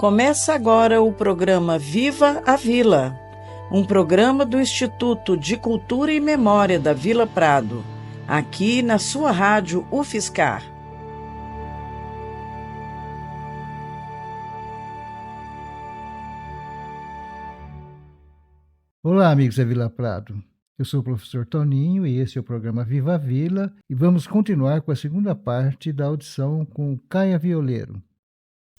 Começa agora o programa Viva a Vila, um programa do Instituto de Cultura e Memória da Vila Prado, aqui na sua rádio UFSCar. Olá, amigos da Vila Prado. Eu sou o professor Toninho e esse é o programa Viva a Vila e vamos continuar com a segunda parte da audição com Caia Violeiro.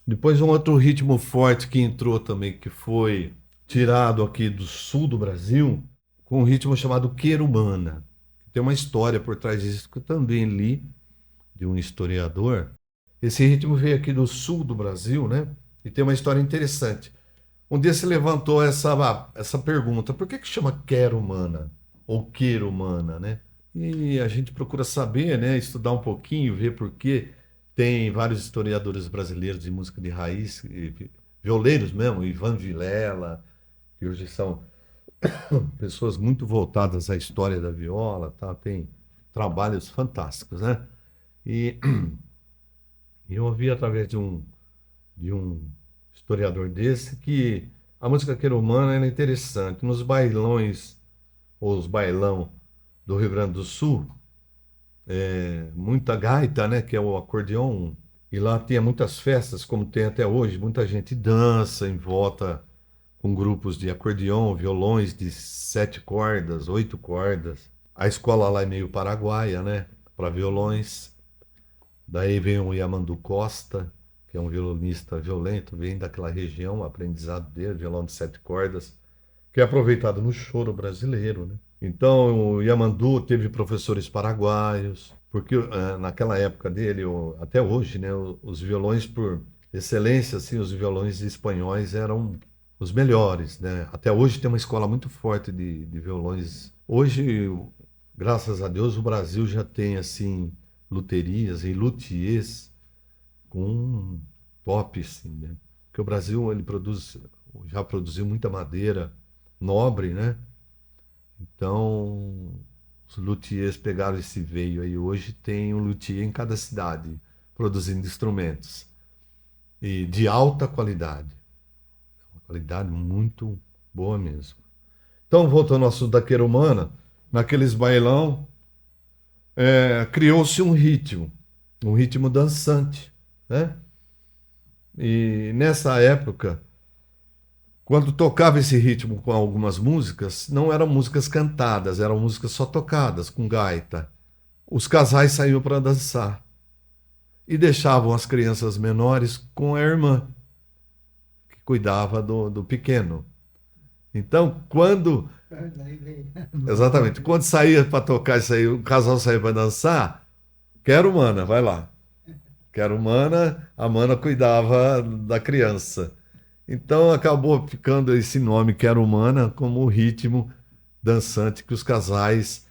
Depois um outro ritmo forte que entrou também, que foi tirado aqui do sul do Brasil, com um ritmo chamado Querumana. Tem uma história por trás disso que eu também li, de um historiador. Esse ritmo veio aqui do sul do Brasil, né? E tem uma história interessante. Um dia se levantou essa pergunta, por que chama Querumana? Ou Querumana, né? E a gente procura saber, né? Estudar um pouquinho, ver por quê. Tem vários historiadores brasileiros de música de raiz, violeiros mesmo, Ivan Vilela, que hoje são pessoas muito voltadas à história da viola, tá? Tem trabalhos fantásticos, né? E eu ouvi através de um historiador desse que a música querumana era interessante. Nos bailões, ou os bailão do Rio Grande do Sul, muita gaita, né, que é o acordeão, e lá tinha muitas festas, como tem até hoje, muita gente dança em volta com grupos de acordeão, violões de 7 cordas, 8 cordas. A escola lá é meio paraguaia, né, para violões. Daí vem o Yamandu Costa, que é um violonista violento, vem daquela região, o aprendizado dele, violão de 7 cordas, que é aproveitado no choro brasileiro, né? Então, o Yamandu teve professores paraguaios, porque naquela época dele, até hoje, né, os violões por excelência, assim, os violões espanhóis eram os melhores, né? Até hoje tem uma escola muito forte de violões. Hoje, graças a Deus, o Brasil já tem, assim, luterias e luthiers com top, assim, né? Porque o Brasil, ele já produziu muita madeira nobre, né? Então, os luthiers pegaram esse veio aí. Hoje tem um luthier em cada cidade, produzindo instrumentos. E de alta qualidade. Uma qualidade muito boa mesmo. Então, voltando ao assunto da querumana, naqueles bailão, criou-se um ritmo dançante, né? E nessa época, quando tocava esse ritmo com algumas músicas, não eram músicas cantadas, eram músicas só tocadas, com gaita. Os casais saíam para dançar e deixavam as crianças menores com a irmã, que cuidava do pequeno. Então, exatamente, quando saía para tocar isso aí, o casal saía para dançar, Querumana, vai lá. Querumana, a mana cuidava da criança. Então acabou ficando esse nome Querumana como o ritmo dançante que os casais,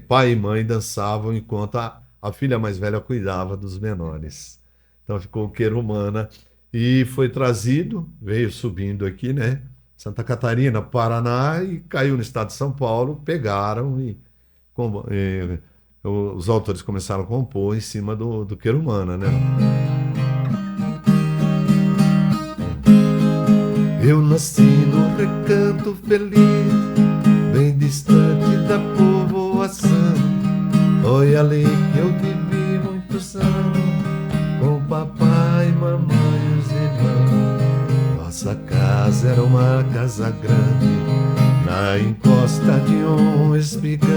pai e mãe, dançavam enquanto a filha mais velha cuidava dos menores. Então ficou Querumana e foi trazido, veio subindo aqui, né? Santa Catarina, Paraná e caiu no estado de São Paulo, pegaram os autores começaram a compor em cima do Querumana, né? Eu nasci no recanto feliz, bem distante da povoação. Olha ali que eu vivi muitos anos, com papai, mamãe e os irmãos. Nossa casa era uma casa grande, na encosta de um espigão.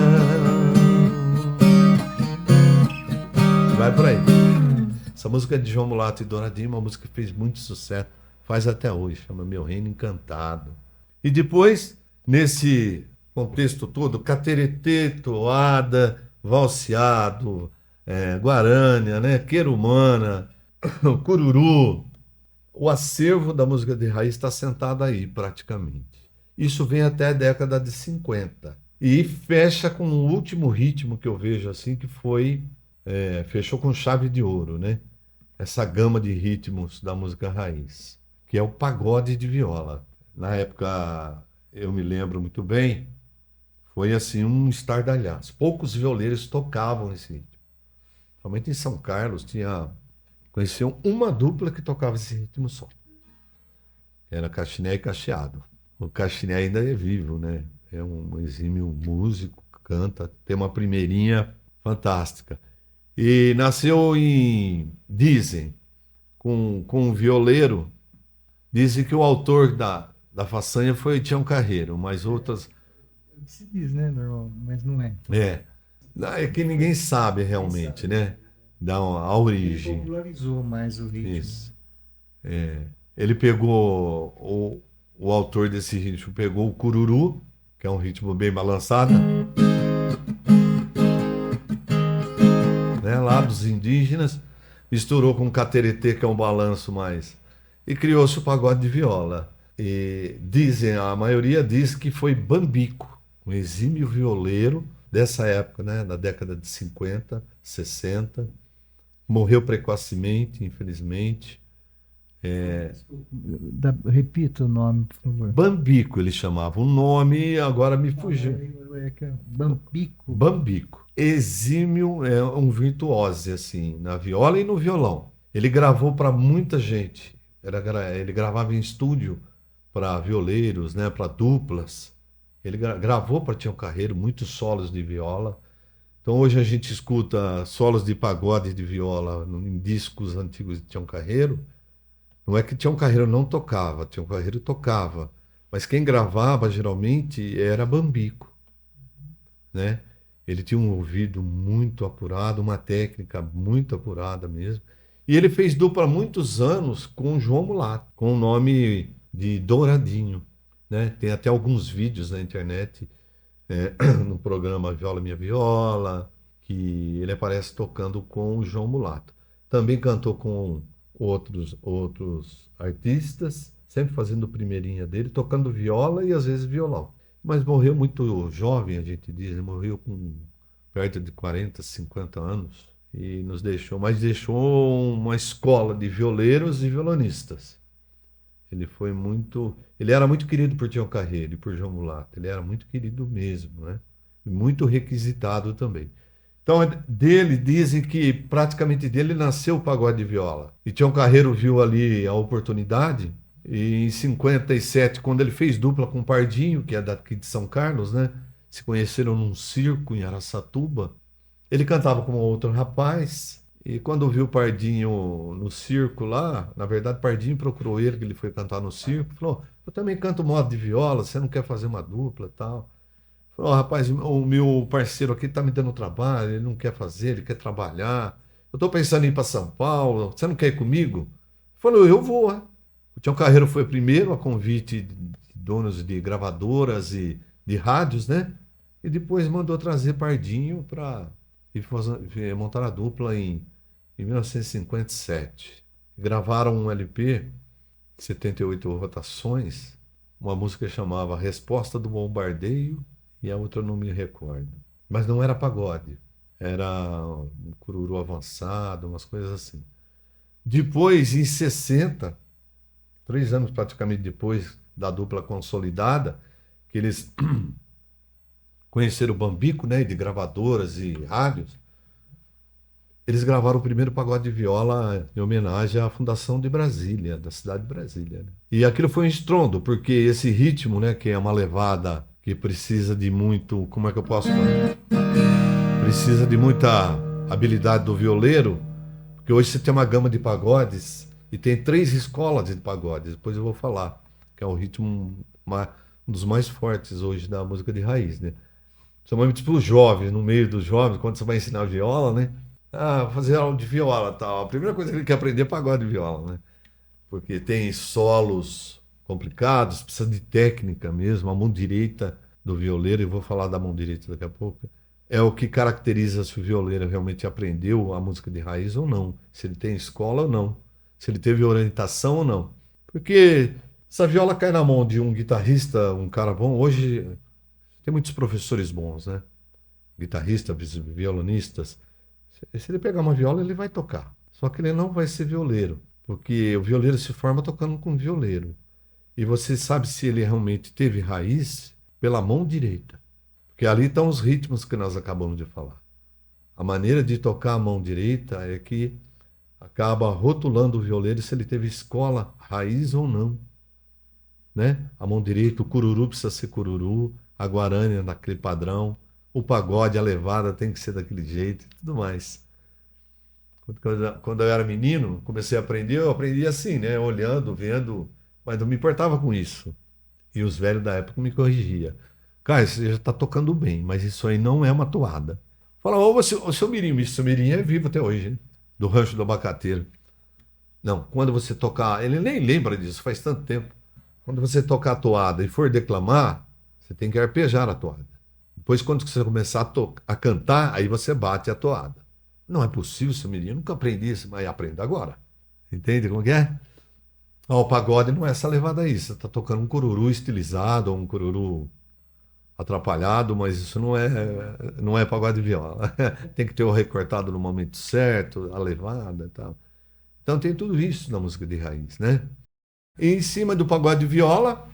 Vai por aí. Essa música é de João Mulato e Dona Dinha, uma música que fez muito sucesso. Faz até hoje, chama Meu Reino Encantado. E depois, nesse contexto todo, cateretê, toada, valseado, guarânia, né, querumana, cururu. O acervo da música de raiz está sentado aí, praticamente. Isso vem até a década de 50. E fecha com o último ritmo que eu vejo assim, que fechou com chave de ouro, né? Essa gama de ritmos da música raiz, que é o pagode de viola. Na época, eu me lembro muito bem, foi assim um estardalhaço. Poucos violeiros tocavam esse ritmo. Somente em São Carlos tinha conheciam uma dupla que tocava esse ritmo só. Era Cachiné e Cacheado. O Cachiné ainda é vivo, né? É um exímio músico, canta, tem uma primeirinha fantástica. E nasceu dizem, com um violeiro, dizem que o autor da façanha foi Tião Carreiro, mas outras... Se diz, né, normal, mas não é. É que ninguém sabe realmente, né? A origem. Ele popularizou mais o ritmo. Isso. Ele pegou, o autor desse ritmo pegou o cururu, que é um ritmo bem balançado, né, lá dos indígenas, misturou com o cateretê, que é um balanço mais, e criou-se o pagode de viola. E dizem, a maioria diz que foi Bambico, um exímio violeiro dessa época, né, da década de 50, 60, morreu precocemente, infelizmente. Repita o nome, por favor. Bambico ele chamava. O nome agora me fugiu. Bambico. Bambico. Exímio, é um virtuose, assim, na viola e no violão. Ele gravou para muita gente. Ele gravava em estúdio para violeiros, né, para duplas. Ele gravou para Tião Carreiro muitos solos de viola. Então hoje a gente escuta solos de pagode de viola em discos antigos de Tião Carreiro. Não é que Tião Carreiro não tocava, Tião Carreiro tocava, mas quem gravava geralmente era Bambico, né? Ele tinha um ouvido muito apurado, uma técnica muito apurada mesmo. E ele fez dupla há muitos anos com o João Mulato, com o nome de Douradinho, né? Tem até alguns vídeos na internet, no programa Viola Minha Viola, que ele aparece tocando com o João Mulato. Também cantou com outros artistas, sempre fazendo primeirinha dele, tocando viola e às vezes violão. Mas morreu muito jovem, a gente diz, ele morreu com perto de 40, 50 anos e nos deixou, mas deixou uma escola de violeiros e violonistas. Ele era muito querido por Tião Carreiro e por João Mulato, ele era muito querido mesmo, né? E muito requisitado também. Então, dizem que praticamente dele nasceu o pagode de viola. E Tião Carreiro viu ali a oportunidade, e em 57, quando ele fez dupla com o Pardinho, que é daqui de São Carlos, né? Se conheceram num circo em Araçatuba. Ele cantava com outro rapaz, e quando viu o Pardinho no circo lá, na verdade, Pardinho procurou ele, que ele foi cantar no circo, falou: eu também canto modo de viola, você não quer fazer uma dupla e tal? Falou: rapaz, o meu parceiro aqui está me dando trabalho, ele não quer fazer, ele quer trabalhar. Eu estou pensando em ir para São Paulo, você não quer ir comigo? Falou: eu vou. O Tião Carreiro foi primeiro a convite de donos de gravadoras e de rádios, né? E depois mandou trazer Pardinho para montar a dupla em 1957. Gravaram um LP, 78 rotações, uma música que chamava Resposta do Bombardeio, e a outra eu não me recordo. Mas não era pagode, era um cururu avançado, umas coisas assim. Depois, em 60, 3 anos praticamente depois da dupla consolidada, que eles conheceram o Bambico, né, de gravadoras e rádios, eles gravaram o primeiro pagode de viola em homenagem à fundação de Brasília, da cidade de Brasília, né? E aquilo foi um estrondo, porque esse ritmo, né, que é uma levada que precisa de muito, como é que eu posso falar? Precisa de muita habilidade do violeiro, porque hoje você tem uma gama de pagodes e tem 3 escolas de pagodes, depois eu vou falar, que é o ritmo um dos mais fortes hoje da música de raiz, né? Principalmente para os jovens, no meio dos jovens, quando você vai ensinar viola, né? Fazer aula de viola, tal. A primeira coisa que ele quer aprender é pagode de viola, né? Porque tem solos complicados, precisa de técnica mesmo. A mão direita do violeiro, e vou falar da mão direita daqui a pouco, é o que caracteriza se o violeiro realmente aprendeu a música de raiz ou não, se ele tem escola ou não, se ele teve orientação ou não. Porque essa viola cai na mão de um guitarrista, um cara bom. Hoje tem muitos professores bons, né? Guitarristas, violonistas. Se ele pegar uma viola, ele vai tocar. Só que ele não vai ser violeiro, porque o violeiro se forma tocando com violeiro. E você sabe se ele realmente teve raiz pela mão direita. Porque ali estão os ritmos que nós acabamos de falar. A maneira de tocar a mão direita é que acaba rotulando o violeiro se ele teve escola raiz ou não, né? A mão direita, o cururu precisa ser cururu, a guarânia naquele padrão, o pagode, a levada tem que ser daquele jeito e tudo mais. Quando eu era menino, comecei a aprender, eu aprendi assim, né? Olhando, vendo, mas não me importava com isso. E os velhos da época me corrigiam. Cara, você já está tocando bem, mas isso aí não é uma toada. Fala, ô seu Mirim, isso, seu Mirim é vivo até hoje, hein? Do Rancho do Abacateiro. Não, quando você tocar, ele nem lembra disso, faz tanto tempo. Quando você tocar a toada e for declamar, você tem que arpejar a toada. Depois, quando você começar a cantar, aí você bate a toada. Não é possível, seu Mirim, eu nunca aprendi isso, mas aprenda agora. Entende como que é? Ó, o pagode não é essa levada aí. Você está tocando um cururu estilizado, ou um cururu atrapalhado, mas isso não é pagode de viola. Tem que ter o recortado no momento certo, a levada e tal. Então tem tudo isso na música de raiz, né? E em cima do pagode de viola,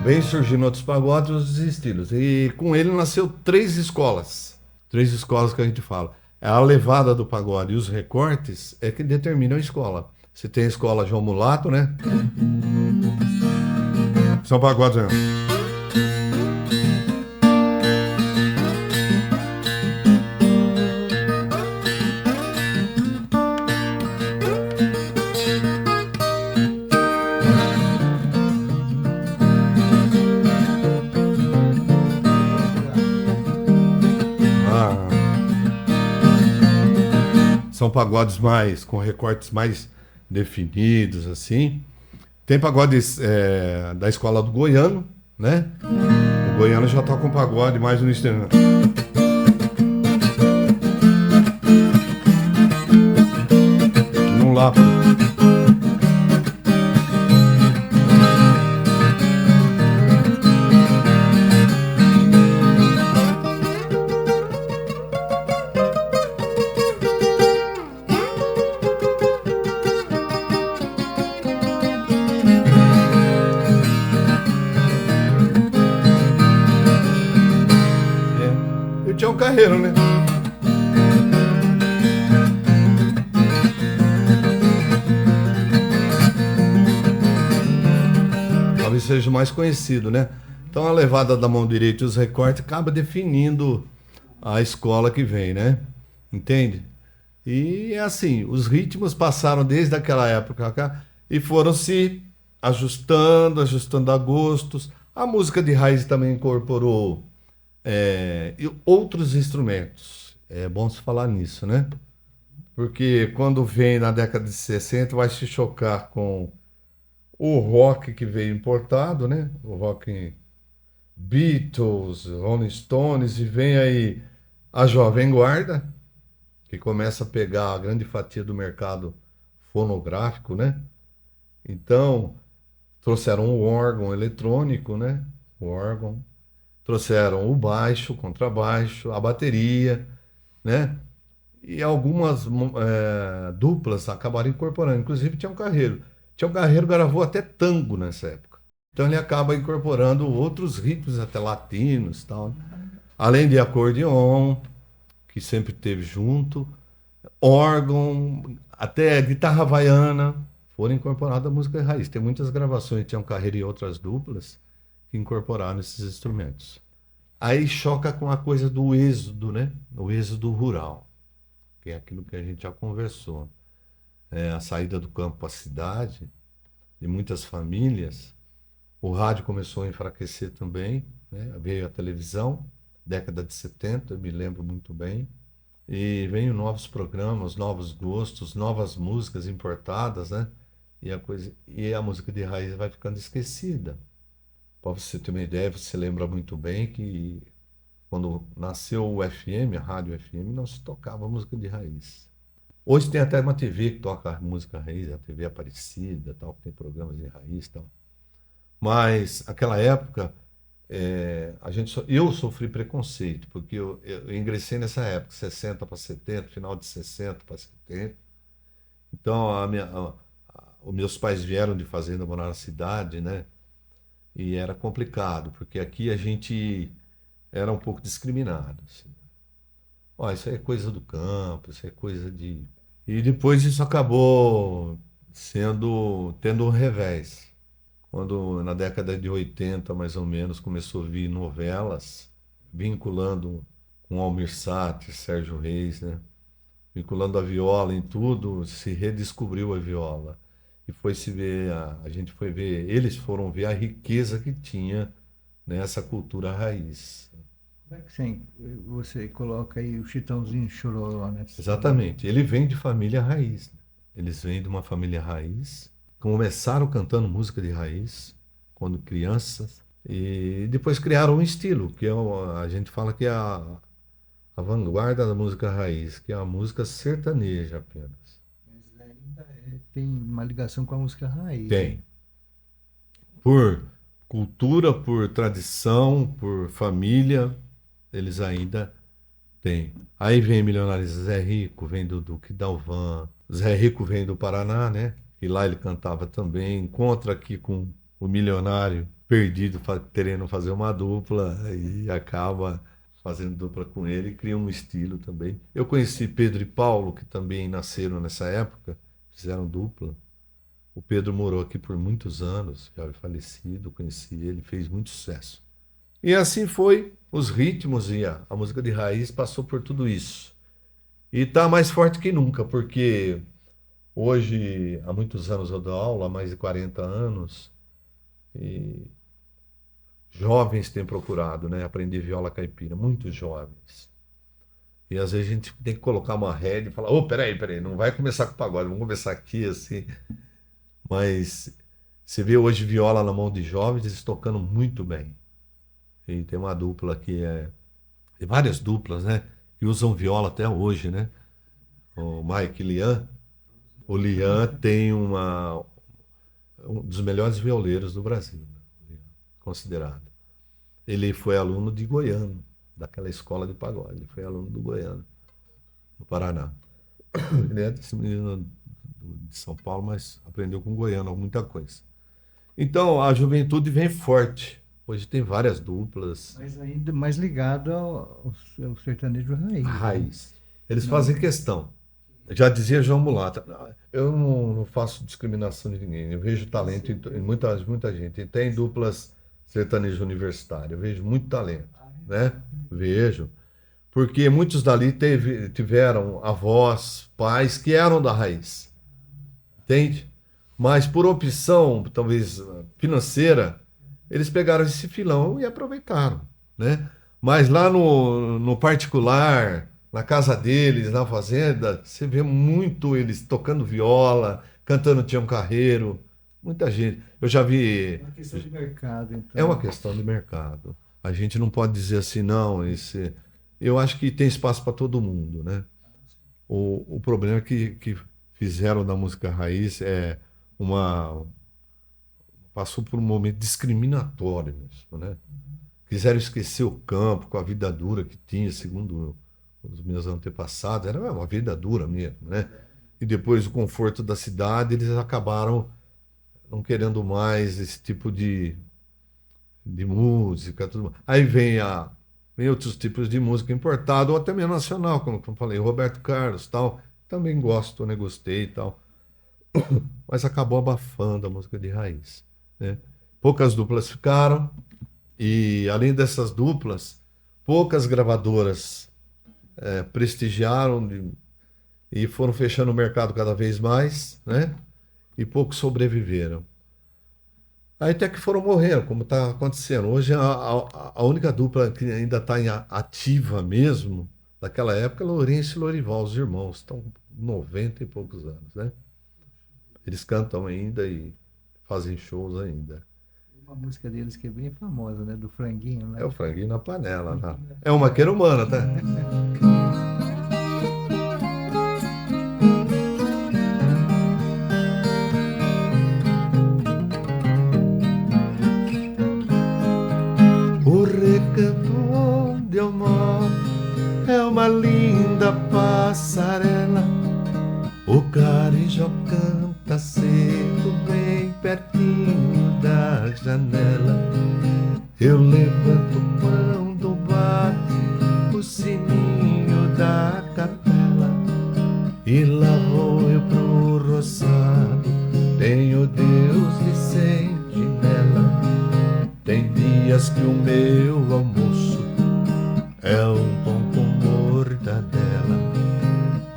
vem surgindo outros pagodes, outros estilos. E com ele nasceu três escolas. Três escolas que a gente fala. É a levada do pagode e os recortes é que determinam a escola. Você tem a escola João Mulato, né? São pagodes, né? São pagodes com recortes mais definidos, assim. Tem pagodes da escola do goiano, né? O goiano já toca um pagode mais no estilo. Num lapa. O Carreiro, né? Talvez seja o mais conhecido, né? Então a levada da mão direita e os recortes acaba definindo a escola que vem, né? Entende? E é assim, os ritmos passaram desde aquela época cá e foram se ajustando a gostos. A música de raiz também incorporou e outros instrumentos. É bom se falar nisso, né? Porque quando vem na década de 60 vai se chocar com o rock que veio importado, né? O rock Beatles, Rolling Stones, e vem aí a Jovem Guarda, que começa a pegar a grande fatia do mercado fonográfico, né? Então, trouxeram o órgão eletrônico, né? O órgão. Trouxeram o baixo, o contrabaixo, a bateria, né? E algumas duplas acabaram incorporando. Inclusive Tião Carreiro. Tião Carreiro gravou até tango nessa época. Então ele acaba incorporando outros ritmos, até latinos e tal. Além de acordeon, que sempre teve junto, órgão, até guitarra havaiana, foram incorporadas a música raiz. Tem muitas gravações de Tião Carreiro e outras duplas que incorporaram esses instrumentos. Aí choca com a coisa do êxodo, né? O êxodo rural, que é aquilo que a gente já conversou. A saída do campo para a cidade, de muitas famílias. O rádio começou a enfraquecer também, né? Veio a televisão, década de 70, eu me lembro muito bem. E veio novos programas, novos gostos, novas músicas importadas, né? E a música de raiz vai ficando esquecida. Para você ter uma ideia, você lembra muito bem que quando nasceu o FM, a rádio FM, não se tocava música de raiz. Hoje tem até uma TV que toca música raiz, a TV Aparecida, tal, que tem programas de raiz, tal. Mas aquela época eu sofri preconceito, porque eu ingressei nessa época, 60 para 70, final de 60 para 70. Então os meus pais vieram de fazenda morar na cidade, né? E era complicado, porque aqui a gente era um pouco discriminado. Assim. Ó, isso aí é coisa do campo, isso é coisa de E depois isso acabou tendo um revés. Quando na década de 80, mais ou menos, começou a vir novelas vinculando com Almir Sater, Sérgio Reis, né? Vinculando a viola em tudo, se redescobriu a viola. E foi se ver, a gente foi ver, eles foram ver a riqueza que tinha nessa cultura raiz. Como é que você coloca aí o Chitãozinho Chororó, né? Exatamente. Ele vem de família raiz, né? Eles vêm de uma família raiz, começaram cantando música de raiz quando crianças e depois criaram um estilo, que a gente fala que é a vanguarda da música raiz, que é a música sertaneja apenas. Mas ainda tem uma ligação com a música raiz. Tem. Por cultura, por tradição, por família, eles ainda têm. Aí vem Milionários Zé Rico, vem do Duque Dalvan. Zé Rico vem do Paraná, né? E lá ele cantava também. Encontra aqui com o Milionário perdido, querendo fazer uma dupla, e acaba fazendo dupla com ele e cria um estilo também. Eu conheci Pedro e Paulo, que também nasceram nessa época, fizeram dupla. O Pedro morou aqui por muitos anos, já é falecido, conheci ele, fez muito sucesso. E assim foi, os ritmos e a música de raiz passou por tudo isso. E está mais forte que nunca, porque hoje, há muitos anos eu dou aula, há mais de 40 anos, e jovens têm procurado, né, aprender viola caipira, muitos jovens. E às vezes a gente tem que colocar uma rédea e falar, ô, peraí, não vai começar com pagode, vamos começar aqui, assim. Mas você vê hoje viola na mão de jovens, eles tocando muito bem. E tem uma dupla tem várias duplas, né? Que usam viola até hoje, né? O Mike e Lian. O Lian tem um dos melhores violeiros do Brasil, né? Considerado. Ele foi aluno de Goiano, daquela escola de pagode. Ele foi aluno do Goiano, no Paraná. Ele é desse menino de São Paulo, mas aprendeu com Goiano muita coisa. Então, a juventude vem forte. Hoje tem várias duplas. Mas ainda mais ligado ao sertanejo raiz. Raiz. Eles fazem questão. Já dizia João Mulata, eu não faço discriminação de ninguém. Eu vejo talento em muita gente. E tem duplas sertanejo universitário. Eu vejo muito talento, né? Vejo. Porque muitos dali tiveram avós, pais que eram da raiz. Entende? Mas por opção, talvez financeira, eles pegaram esse filão e aproveitaram, né? Mas lá no particular, na casa deles, na fazenda, você vê muito eles tocando viola, cantando Tião Carreiro, muita gente. Eu já vi... É uma questão de mercado, então. É uma questão de mercado. A gente não pode dizer assim, não, eu acho que tem espaço para todo mundo, né? O problema é que fizeram da música raiz passou por um momento discriminatório mesmo, né? Quiseram esquecer o campo com a vida dura que tinha, segundo os meus antepassados, era uma vida dura mesmo, né? E depois o conforto da cidade, eles acabaram não querendo mais esse tipo de música, tudo mais. Aí vem outros tipos de música importada, ou até mesmo nacional, como eu falei, Roberto Carlos, tal. Também gosto, né? Gostei e tal. Mas acabou abafando a música de raiz, né? Poucas duplas ficaram, e além dessas duplas, poucas gravadoras prestigiaram e foram fechando o mercado cada vez mais, né? E poucos sobreviveram. Aí até que foram morrendo, como está acontecendo. Hoje a única dupla que ainda está ativa mesmo, daquela época, é Lourenço e Lorival, os irmãos, estão com 90 e poucos anos, né? Eles cantam ainda e fazem shows ainda. Uma música deles que é bem famosa, né? Do franguinho, né? É o franguinho na panela, tá? É uma querumana, tá? O recanto onde eu moro é uma linda passarela. O carijó canta cedo, bem pertinho da janela. Eu levanto quando bate o sininho da capela e lá vou dias que o meu almoço é um pão com mortadela.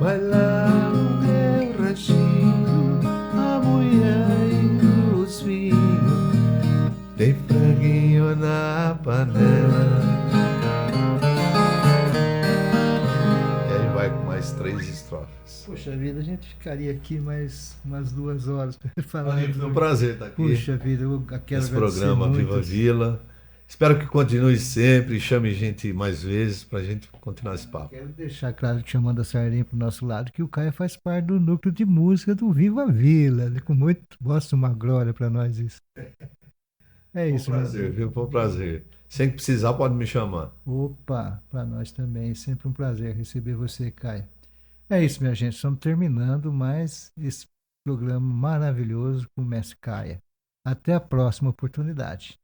Mas lá no meu ranchinho, a mulher e os filhos tem franguinho na panela. E aí vai com mais 3 estrofes. Poxa vida, a gente ficaria aqui mais umas 2 horas falando. Foi um prazer estar aqui. Puxa vida, eu quero Esse programa muito. Viva Vila. Espero que continue sempre, chame gente mais vezes para a gente continuar esse papo. Quero deixar claro, chamando a sardinha para o nosso lado, que o Caio faz parte do núcleo de música do Viva Vila. Ele com muito gosto, uma glória para nós isso. É isso, Foi um prazer, viu? Foi um prazer. Sem precisar, pode me chamar. Opa, para nós também, sempre um prazer receber você, Caio. É isso, minha gente, estamos terminando mais esse programa maravilhoso com o Mestre Caia. Até a próxima oportunidade.